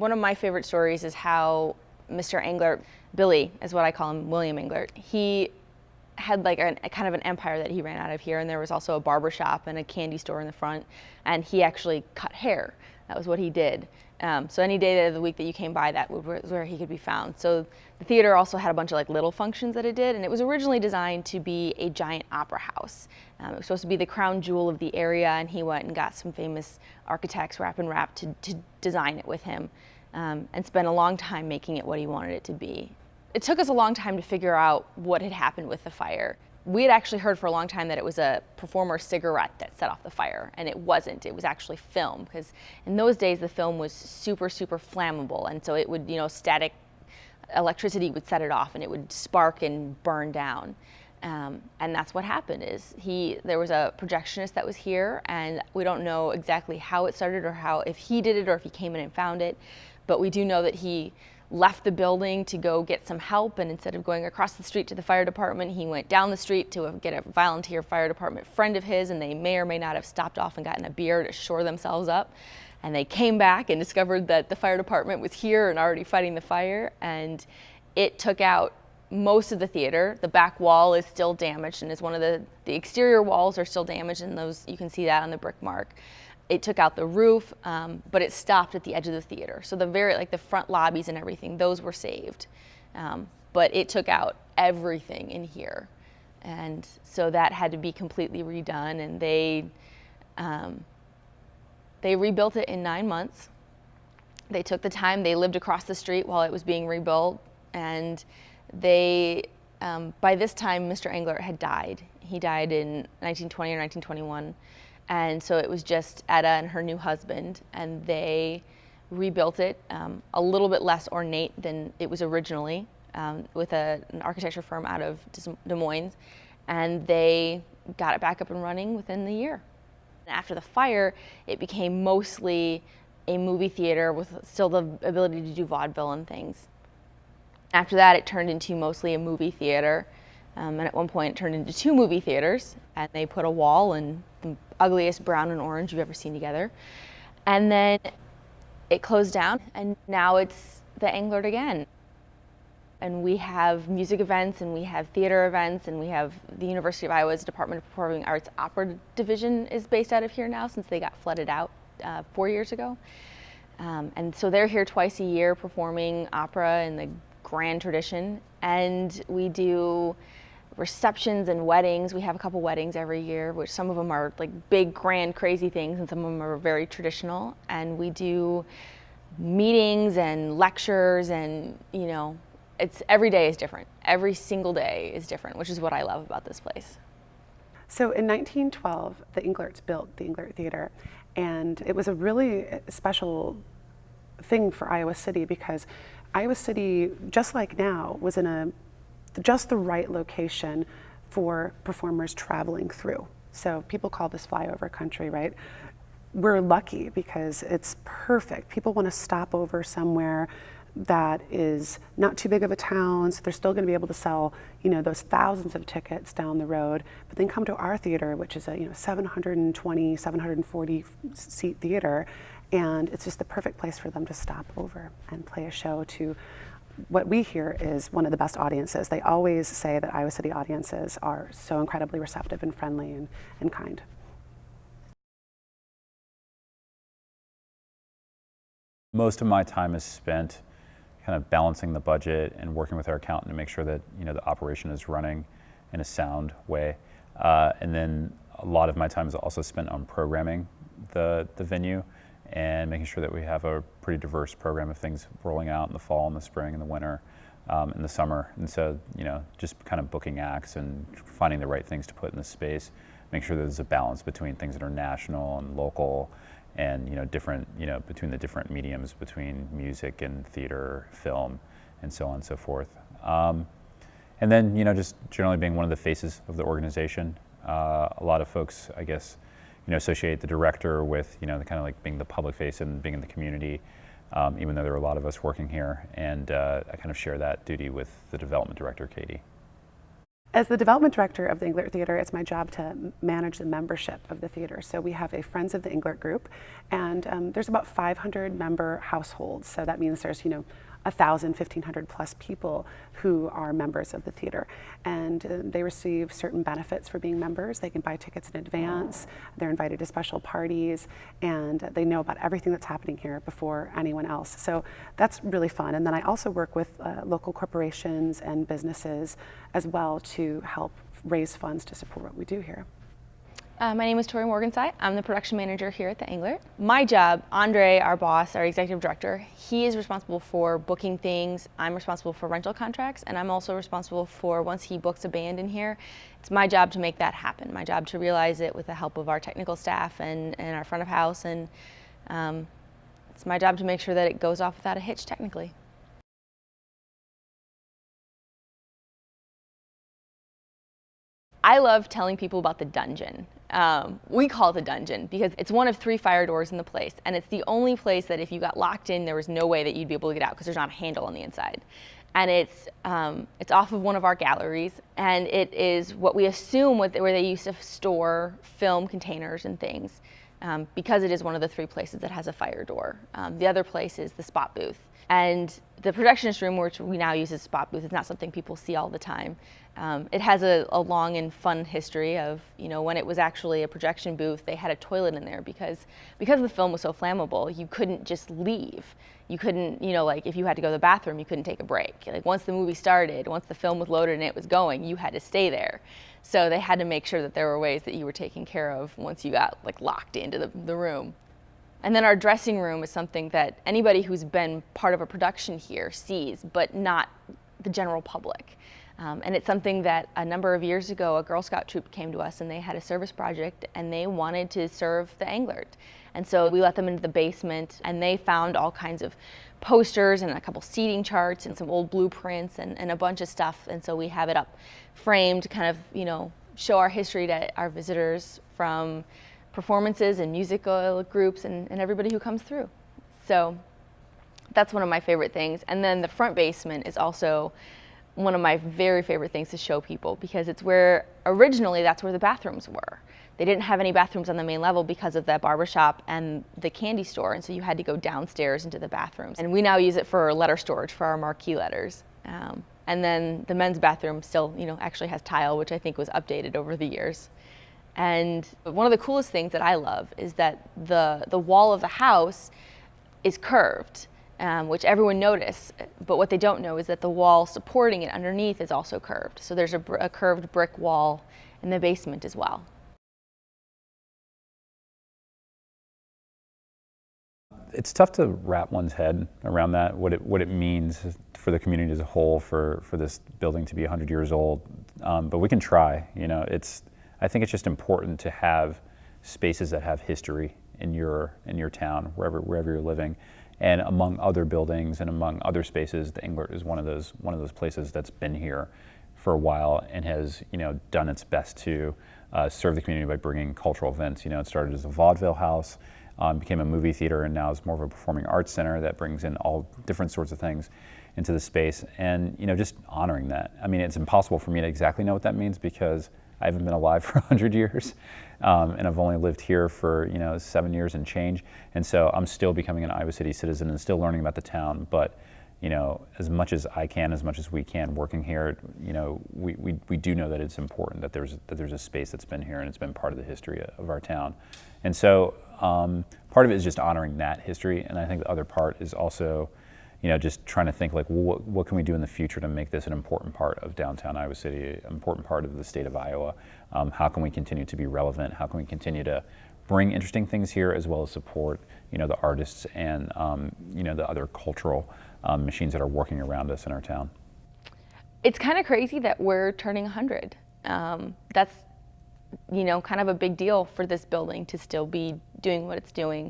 One of my favorite stories is how Mr. Englert, Billy is what I call him, William Englert, he had like a kind of an empire that he ran out of here, and there was also a barber shop and a candy store in the front, and he actually cut hair. That was what he did. So any day of the week that you came by, that was where he could be found. So the theater also had a bunch of like little functions that it did, and it was originally designed to be a giant opera house. It was supposed to be the crown jewel of the area, and he went and got some famous architects, Rapp and Rapp, to design it with him, and spent a long time making it what he wanted it to be. It took us a long time to figure out what had happened with the fire. We had actually heard for a long time that it was a performer's cigarette that set off the fire, and it wasn't. It was actually film, because in those days the film was super, super flammable, and so it would, static electricity would set it off, and it would spark and burn down. And that's what happened. There was a projectionist that was here, and we don't know exactly how it started or if he did it or if he came in and found it, but we do know that he left the building to go get some help, and instead of going across the street to the fire department, he went down the street to get a volunteer fire department friend of his, and they may or may not have stopped off and gotten a beer to shore themselves up. And they came back and discovered that the fire department was here and already fighting the fire, and it took out most of the theater. The back wall is still damaged, and is one of the exterior walls are still damaged, and those, you can see that on the brick mark. It took out the roof, but it stopped at the edge of the theater. So the front lobbies and everything, those were saved. But it took out everything in here. And so that had to be completely redone, and they rebuilt it in 9 months. They took the time, they lived across the street while it was being rebuilt, and by this time, Mr. Englert had died. He died in 1920 or 1921. And so it was just Etta and her new husband, and they rebuilt it a little bit less ornate than it was originally, with an architecture firm out of Des Moines, and they got it back up and running within the year. After the fire, it became mostly a movie theater with still the ability to do vaudeville and things. After that, it turned into mostly a movie theater. And at one point it turned into 2 movie theaters, and they put a wall and the ugliest brown and orange you've ever seen together. And then it closed down, and now it's the Englert again. And we have music events, and we have theater events, and we have the University of Iowa's Department of Performing Arts Opera Division is based out of here now, since they got flooded out 4 years ago. And so they're here twice a year performing opera in the grand tradition, and we do receptions and weddings. We have a couple weddings every year, which some of them are like big, grand, crazy things, and some of them are very traditional. And we do meetings and lectures, and it's every day is different. Every single day is different, which is what I love about this place. So in 1912, the Englerts built the Englert Theatre, and it was a really special thing for Iowa City, because Iowa City, just like now, was in just the right location for performers traveling through. So people call this flyover country, right? We're lucky because it's perfect. People want to stop over somewhere that is not too big of a town, so they're still going to be able to sell, those thousands of tickets down the road, but then come to our theater, which is a 720, 740 seat theater, and it's just the perfect place for them to stop over and play a show to what we hear is one of the best audiences. They always say that Iowa City audiences are so incredibly receptive and friendly and kind. Most of my time is spent kind of balancing the budget and working with our accountant to make sure that the operation is running in a sound way. And then a lot of my time is also spent on programming the venue and making sure that we have a pretty diverse program of things rolling out in the fall and the spring and the winter, in the summer. And so, just kind of booking acts and finding the right things to put in the space, make sure there's a balance between things that are national and local, and different, between the different mediums, between music and theater, film, and so on and so forth. And then, just generally being one of the faces of the organization. A lot of folks, I guess, associate the director with, the kind of like being the public face and being in the community, even though there are a lot of us working here. And I kind of share that duty with the development director, Katie. As the development director of the Englert Theatre, it's my job to manage the membership of the theater. So we have a Friends of the Englert group, and there's about 500 member households. So that means there's, 1,000, 1,500 plus people who are members of the theater. And they receive certain benefits for being members. They can buy tickets in advance, they're invited to special parties, and they know about everything that's happening here before anyone else. So that's really fun. And then I also work with local corporations and businesses as well to help raise funds to support what we do here. My name is Tori Morgensai. I'm the production manager here at the Englert. My job, Andre, our boss, our executive director, he is responsible for booking things. I'm responsible for rental contracts, and I'm also responsible for, once he books a band in here, it's my job to make that happen. My job to realize it with the help of our technical staff and our front of house, and it's my job to make sure that it goes off without a hitch technically. I love telling people about the dungeon. We call it the dungeon because it's one of 3 fire doors in the place, and it's the only place that if you got locked in, there was no way that you'd be able to get out because there's not a handle on the inside. And it's off of one of our galleries, and it is what we assume where they used to store film containers and things, because it is one of the 3 places that has a fire door. The other place is the spot booth. And the projectionist room, which we now use as a spot booth, is not something people see all the time. It has a long and fun history of, when it was actually a projection booth, they had a toilet in there because the film was so flammable, you couldn't just leave. You couldn't, like if you had to go to the bathroom, you couldn't take a break. Like once the movie started, once the film was loaded and it was going, you had to stay there. So they had to make sure that there were ways that you were taken care of once you got locked into the room. And then our dressing room is something that anybody who's been part of a production here sees, but not the general public. And it's something that a number of years ago, a Girl Scout troop came to us and they had a service project and they wanted to serve the Englert. And so we let them into the basement and they found all kinds of posters and a couple seating charts and some old blueprints and a bunch of stuff. And so we have it up framed to kind of, show our history to our visitors from performances and musical groups and everybody who comes through. So that's one of my favorite things. And then the front basement is also one of my very favorite things to show people because it's where, originally, that's where the bathrooms were. They didn't have any bathrooms on the main level because of that barbershop and the candy store, and so you had to go downstairs into the bathrooms. And we now use it for letter storage for our marquee letters. And then the men's bathroom still, actually has tile, which I think was updated over the years. And one of the coolest things that I love is that the wall of the house is curved, which everyone noticed, but what they don't know is that the wall supporting it underneath is also curved. So there's a curved brick wall in the basement as well. It's tough to wrap one's head around that, what it means for the community as a whole, for this building to be 100 years old, but we can try. I think it's just important to have spaces that have history in your town, wherever you're living. And among other buildings and among other spaces, the Englert is one of those places that's been here for a while and has done its best to serve the community by bringing cultural events. It started as a vaudeville house, became a movie theater, and now is more of a performing arts center that brings in all different sorts of things into the space. And just honoring that. I mean, it's impossible for me to exactly know what that means because I haven't been alive for 100 years, and I've only lived here for 7 years and change, and so I'm still becoming an Iowa City citizen and still learning about the town. But as much as I can, as much as we can, working here, we do know that it's important that there's a space that's been here and it's been part of the history of our town, and so part of it is just honoring that history, and I think the other part is also just trying to think what can we do in the future to make this an important part of downtown Iowa City, an important part of the state of Iowa. How can we continue to be relevant? How can we continue to bring interesting things here as well as support, the artists and, the other cultural machines that are working around us in our town? It's kind of crazy that we're turning 100. That's, kind of a big deal for this building to still be doing what it's doing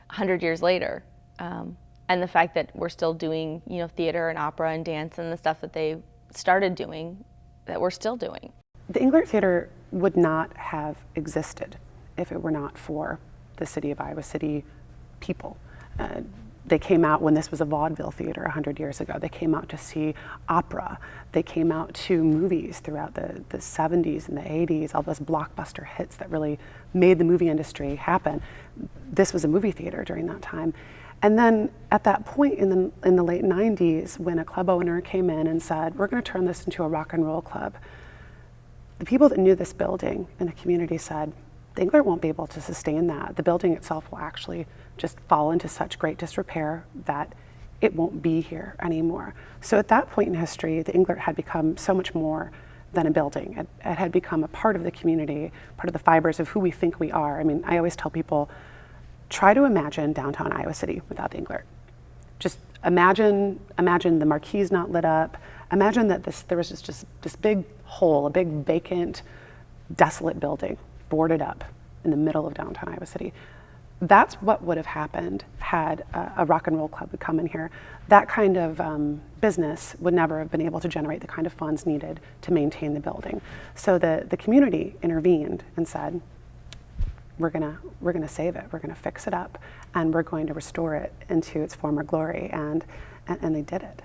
100 years later. And the fact that we're still doing, theater and opera and dance and the stuff that they started doing, that we're still doing. The Englert Theatre would not have existed if it were not for the city of Iowa City people. They came out when this was a vaudeville theater 100 years ago. They came out to see opera. They came out to movies throughout the 70s and the 80s, all those blockbuster hits that really made the movie industry happen. This was a movie theater during that time. And then at that point in the late 90s, when a club owner came in and said, we're going to turn this into a rock and roll club, the people that knew this building in the community said, the Englert won't be able to sustain that. The building itself will actually just fall into such great disrepair that it won't be here anymore. So at that point in history, the Englert had become so much more than a building. It had become a part of the community, part of the fibers of who we think we are. I mean, I always tell people, try to imagine downtown Iowa City without the Englert. Just imagine the marquees not lit up. Imagine that there was just this big hole, a big vacant, desolate building, boarded up in the middle of downtown Iowa City. That's what would have happened had a rock and roll club would come in here. That kind of business would never have been able to generate the kind of funds needed to maintain the building. So the community intervened and said, we're gonna save it, we're gonna fix it up, and we're going to restore it into its former glory, and they did it.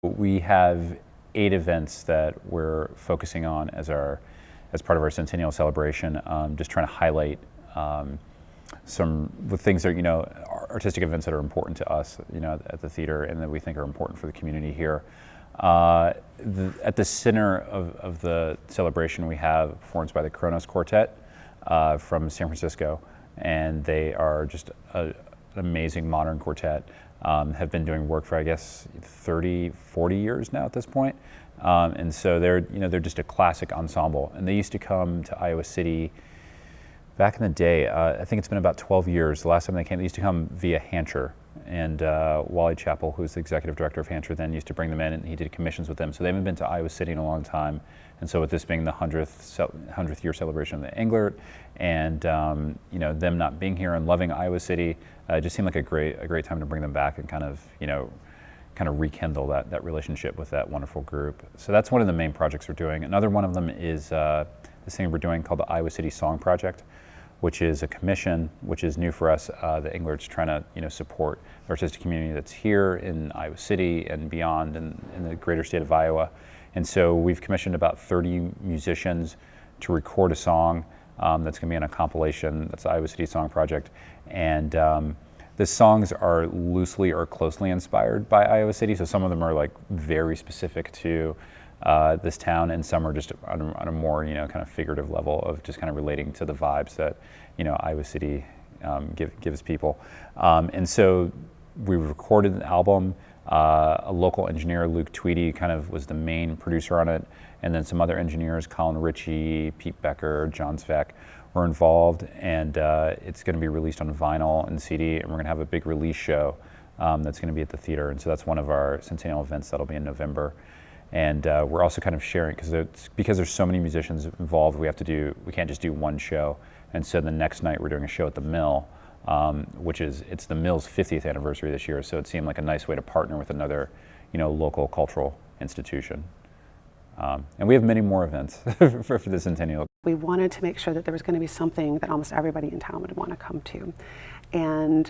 We have 8 events that we're focusing on as part of our centennial celebration, just trying to highlight some of the things that, artistic events that are important to us, at the theater, and that we think are important for the community here. At the center of the celebration, we have a performance by the Kronos Quartet from San Francisco, and they are just an amazing modern quartet. Have been doing work for, I guess, 30, 40 years now at this point. And so they're just a classic ensemble. And they used to come to Iowa City back in the day. I think it's been about 12 years. The last time they came, they used to come via Hancher. And Wally Chappell, who's the executive director of Hancher, then used to bring them in, and he did commissions with them. So they haven't been to Iowa City in a long time. And so with this being the 100th year celebration of the Englert, and them not being here and loving Iowa City, it just seemed like a great time to bring them back and kind of rekindle that relationship with that wonderful group. So that's one of the main projects we're doing. Another one of them is this thing we're doing called the Iowa City Song Project, which is a commission, which is new for us. The Englert's trying to support the artistic community that's here in Iowa City and beyond in the greater state of Iowa. And so we've commissioned about 30 musicians to record a song that's going to be on a compilation. That's the Iowa City Song Project. And the songs are loosely or closely inspired by Iowa City. So some of them are like very specific to this town, and some are just on a more kind of figurative level of just kind of relating to the vibes that Iowa City gives people. And so we recorded an album. A local engineer, Luke Tweedy, kind of was the main producer on it, and then some other engineers, Colin Ritchie, Pete Becker, John Svek, were involved, and it's going to be released on vinyl and CD, and we're going to have a big release show that's going to be at the theater, and so that's one of our centennial events that'll be in November. And we're also kind of sharing, because there's so many musicians involved, we can't just do one show, and so the next night we're doing a show at the Mill, it's the Mill's 50th anniversary this year, so it seemed like a nice way to partner with another, local cultural institution. And we have many more events for the centennial. We wanted to make sure that there was going to be something that almost everybody in town would want to come to. And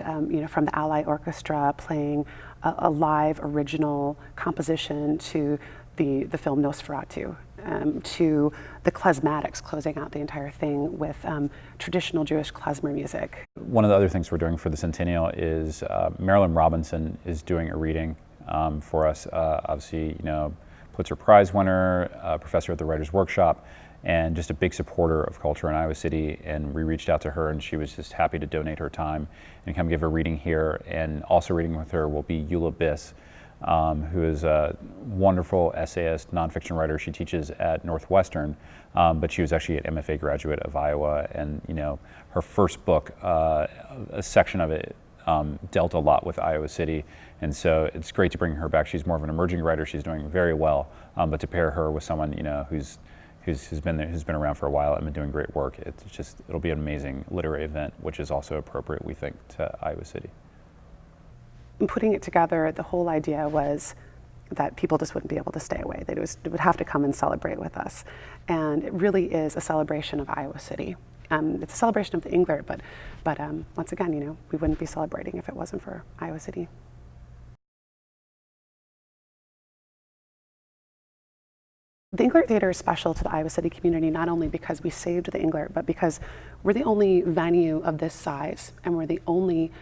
from the Ally Orchestra playing a live original composition to the film Nosferatu, to the Klezmatics closing out the entire thing with traditional Jewish klezmer music. One of the other things we're doing for the centennial is Marilyn Robinson is doing a reading for us. Obviously, Pulitzer Prize winner, professor at the Writers' Workshop, and just a big supporter of culture in Iowa City. And we reached out to her, and she was just happy to donate her time and come give a reading here. And also reading with her will be Eula Biss, who is a wonderful essayist, nonfiction writer. She teaches at Northwestern, but she was actually an MFA graduate of Iowa. And her first book, a section of it, dealt a lot with Iowa City, and so it's great to bring her back. She's more of an emerging writer. She's doing very well, but to pair her with someone who's been around for a while and been doing great work, it'll be an amazing literary event, which is also appropriate, we think, to Iowa City. In putting it together, the whole idea was that people just wouldn't be able to stay away. They would have to come and celebrate with us, and it really is a celebration of Iowa City. It's a celebration of the Englert, but once again, we wouldn't be celebrating if it wasn't for Iowa City. The Englert Theatre is special to the Iowa City community, not only because we saved the Englert, but because we're the only venue of this size, and we're the only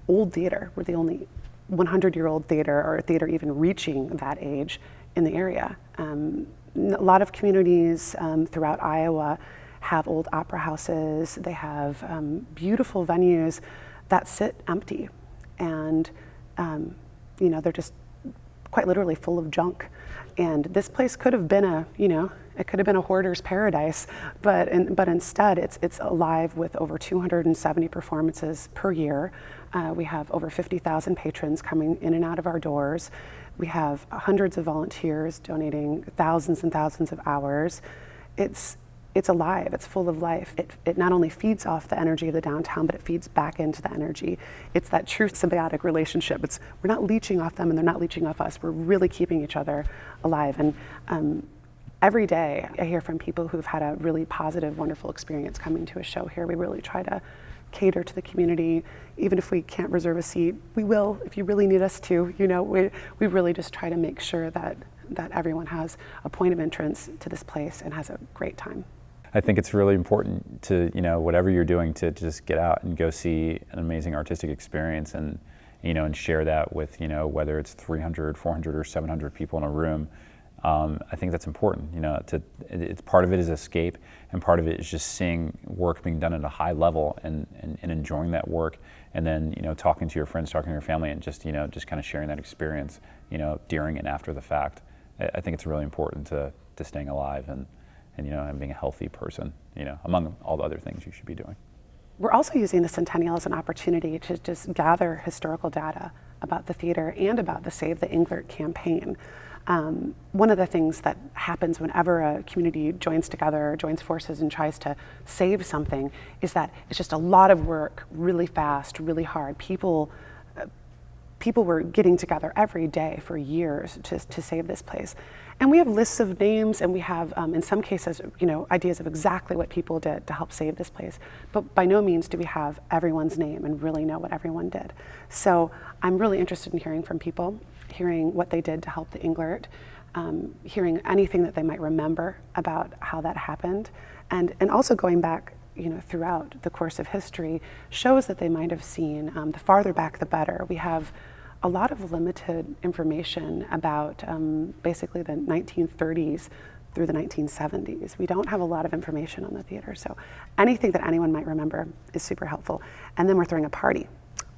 old theater. We're the only 100-year-old theater, or a theater even reaching that age in the area. A lot of communities throughout Iowa have old opera houses. They have beautiful venues that sit empty, and they're just quite literally full of junk. And this place could have been it could have been a hoarder's paradise, but instead it's alive with over 270 performances per year. We have over 50,000 patrons coming in and out of our doors. We have hundreds of volunteers donating thousands and thousands of hours. It's alive, it's full of life. It not only feeds off the energy of the downtown, but it feeds back into the energy. It's that true symbiotic relationship. We're not leeching off them and they're not leeching off us. We're really keeping each other alive. And every day I hear from people who've had a really positive, wonderful experience coming to a show here. We really try to cater to the community. Even if we can't reserve a seat, we will if you really need us to. We really just try to make sure that everyone has a point of entrance to this place and has a great time. I think it's really important to, whatever you're doing, to just get out and go see an amazing artistic experience and, and share that with, whether it's 300, 400, or 700 people in a room. I think that's important, it's part of it is escape, and part of it is just seeing work being done at a high level and enjoying that work, and then, talking to your friends, talking to your family, and just kind of sharing that experience, during and after the fact. I think it's really important to staying alive and being a healthy person, among all the other things you should be doing. We're also using the Centennial as an opportunity to just gather historical data about the theater and about the Save the Englert campaign. One of the things that happens whenever a community joins together, joins forces, and tries to save something is that it's just a lot of work, really fast, really hard. People were getting together every day for years to save this place. And we have lists of names, and we have, in some cases, ideas of exactly what people did to help save this place. But by no means do we have everyone's name and really know what everyone did. So I'm really interested in hearing from people, hearing what they did to help the Englert, hearing anything that they might remember about how that happened, and also going back throughout the course of history, shows that they might have seen. The farther back, the better. We have a lot of limited information about basically the 1930s through the 1970s. We don't have a lot of information on the theater, so anything that anyone might remember is super helpful. And then we're throwing a party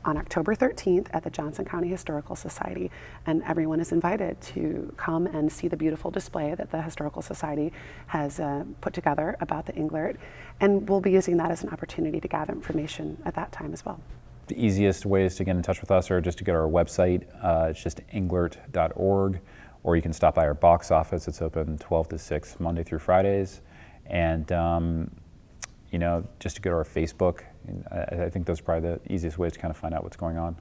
on October 13th at the Johnson County Historical Society, and everyone is invited to come and see the beautiful display that the Historical Society has put together about the Englert, and we'll be using that as an opportunity to gather information at that time as well. The easiest ways to get in touch with us are just to go to our website. It's just englert.org, or you can stop by our box office. It's open 12 to 6 Monday through Fridays. And just to go to our Facebook. I think those are probably the easiest ways to kind of find out what's going on.